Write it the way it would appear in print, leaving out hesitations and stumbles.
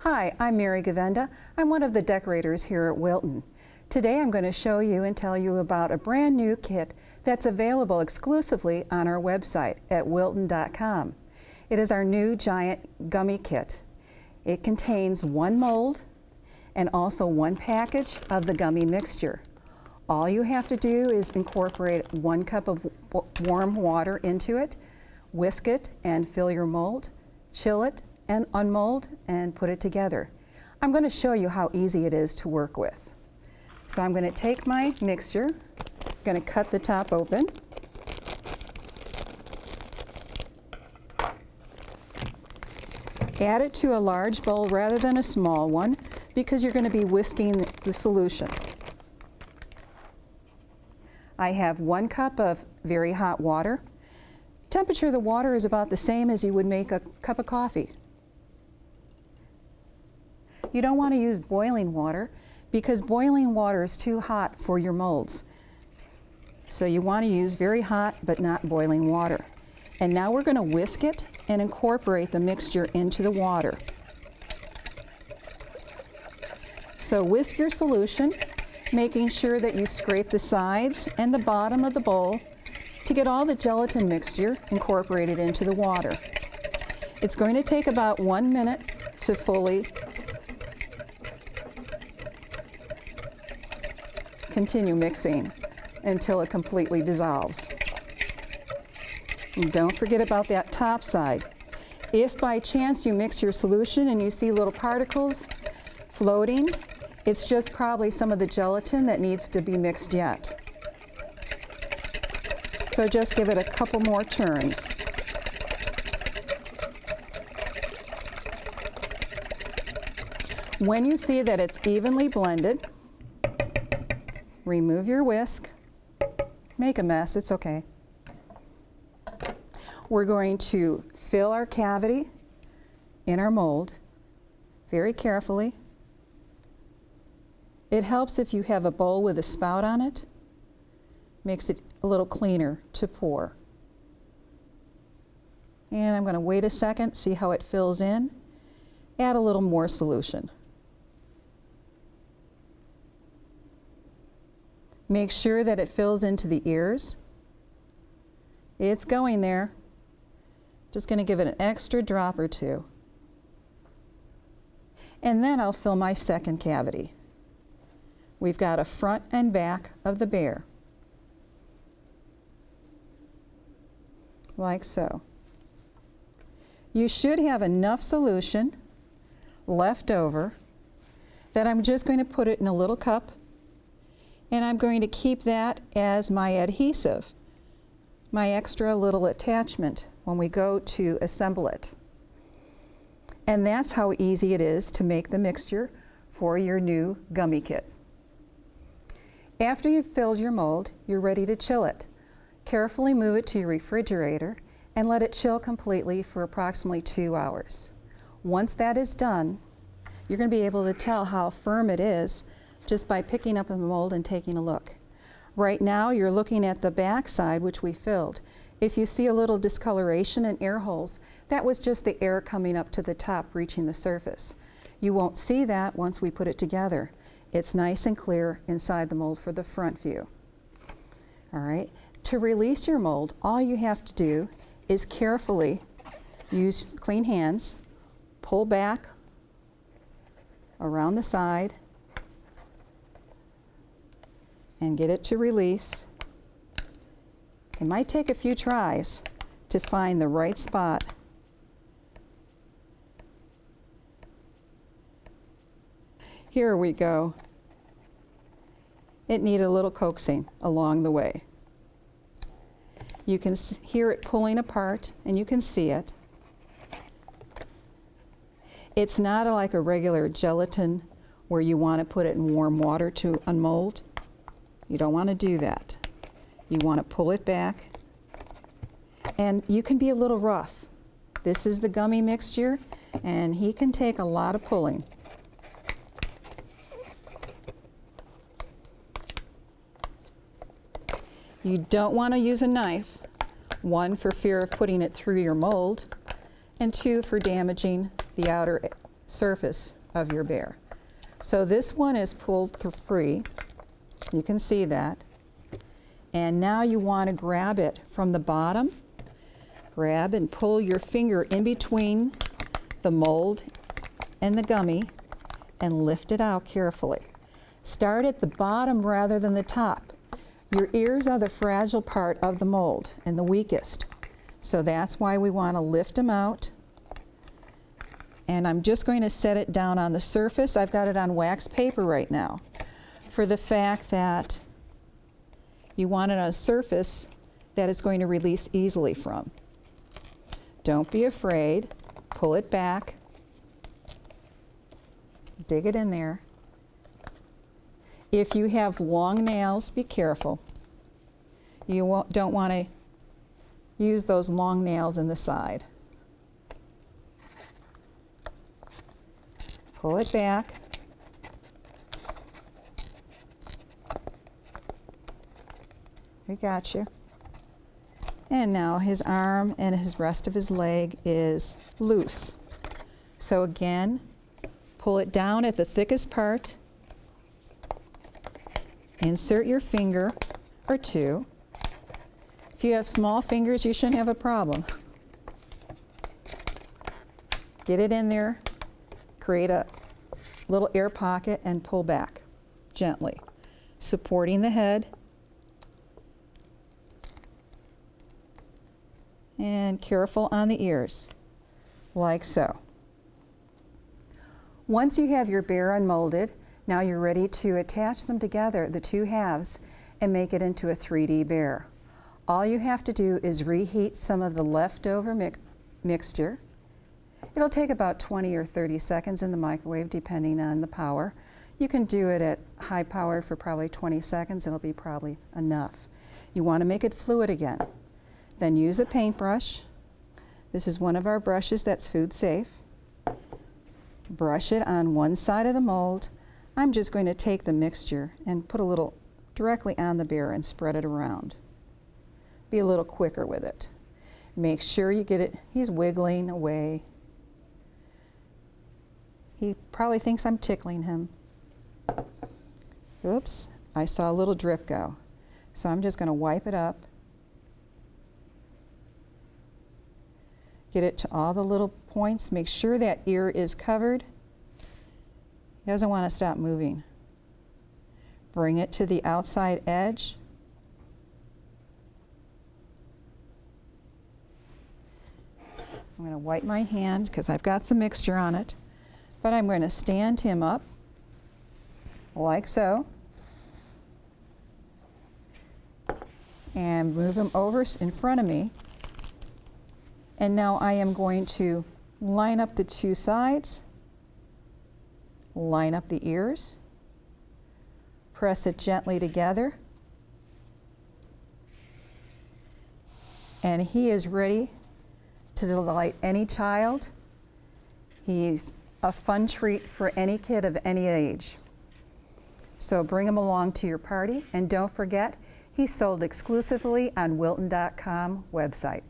Hi, I'm Mary Govenda. I'm one of the decorators here at Wilton. Today I'm going to show you and tell you about a brand new kit that's available exclusively on our website at wilton.com. It is our new Giant Gummy Kit. It contains one mold and also one package of the gummy mixture. All you have to do is incorporate 1 cup of warm water into it, whisk it and fill your mold, chill it and unmold and put it together. I'm going to show you how easy it is to work with. So I'm going to take my mixture, going to cut the top open, add it to a large bowl rather than a small one because you're going to be whisking the solution. I have 1 cup of very hot water. Temperature of the water is about the same as you would make a cup of coffee. You don't want to use boiling water because boiling water is too hot for your molds. So you want to use very hot but not boiling water. And now we're going to whisk it and incorporate the mixture into the water. So whisk your solution, making sure that you scrape the sides and the bottom of the bowl to get all the gelatin mixture incorporated into the water. It's going to take about 1 minute to fully continue mixing until it completely dissolves. And don't forget about that top side. If by chance you mix your solution and you see little particles floating, it's just probably some of the gelatin that needs to be mixed yet. So just give it a couple more turns. When you see that it's evenly blended, remove your whisk. Make a mess, it's okay. We're going to fill our cavity in our mold very carefully. It helps if you have a bowl with a spout on it. Makes it a little cleaner to pour. And I'm going to wait a second, see how it fills in. Add a little more solution. Make sure that it fills into the ears. It's going there. Just going to give it an extra drop or two. And then I'll fill my second cavity. We've got a front and back of the bear. Like so. You should have enough solution left over that I'm just going to put it in a little cup, and I'm going to keep that as my adhesive, my extra little attachment when we go to assemble it. And that's how easy it is to make the mixture for your new gummy kit. After you've filled your mold, you're ready to chill it. Carefully move it to your refrigerator and let it chill completely for approximately 2 hours. Once that is done, you're going to be able to tell how firm it is just by picking up the mold and taking a look. Right now you're looking at the back side, which we filled. If you see a little discoloration and air holes, that was just the air coming up to the top reaching the surface. You won't see that once we put it together. It's nice and clear inside the mold for the front view. All right. To release your mold, all you have to do is carefully use clean hands, pull back around the side, and get it to release. It might take a few tries to find the right spot. Here we go. It needed a little coaxing along the way. You can hear it pulling apart, and you can see it. It's not like a regular gelatin where you want to put it in warm water to unmold. You don't want to do that. You want to pull it back, and you can be a little rough. This is the gummy mixture, and he can take a lot of pulling. You don't want to use a knife, 1 for fear of putting it through your mold, and 2 for damaging the outer surface of your bear. So this one is pulled free. You can see that. And now you want to grab it from the bottom. Grab and pull your finger in between the mold and the gummy and lift it out carefully. Start at the bottom rather than the top. Your ears are the fragile part of the mold and the weakest. So that's why we want to lift them out. And I'm just going to set it down on the surface. I've got it on wax paper right now for the fact that you want it on a surface that it's going to release easily from. Don't be afraid. Pull it back. Dig it in there. If you have long nails, be careful. You don't want to use those long nails in the side. Pull it back. We got you. And now his arm and his rest of his leg is loose. So again, pull it down at the thickest part. Insert your finger or two. If you have small fingers, you shouldn't have a problem. Get it in there, create a little air pocket and pull back gently, supporting the head. And careful on the ears, like so. Once you have your bear unmolded, now you're ready to attach them together, the two halves, and make it into a 3D bear. All you have to do is reheat some of the leftover mixture. It'll take about 20 or 30 seconds in the microwave, depending on the power. You can do it at high power for probably 20 seconds. It'll be probably enough. You want to make it fluid again. Then use a paintbrush. This is one of our brushes that's food safe. Brush it on one side of the mold. I'm just going to take the mixture and put a little directly on the bear and spread it around. Be a little quicker with it. Make sure you get it. He's wiggling away. He probably thinks I'm tickling him. Oops, I saw a little drip go. So I'm just going to wipe it up. Get it to all the little points. Make sure that ear is covered. He doesn't want to stop moving. Bring it to the outside edge. I'm going to wipe my hand because I've got some mixture on it. But I'm going to stand him up like so. And move him over in front of me. And now I am going to line up the two sides, line up the ears, press it gently together, and he is ready to delight any child. He's a fun treat for any kid of any age. So bring him along to your party, and don't forget, he's sold exclusively on Wilton.com website.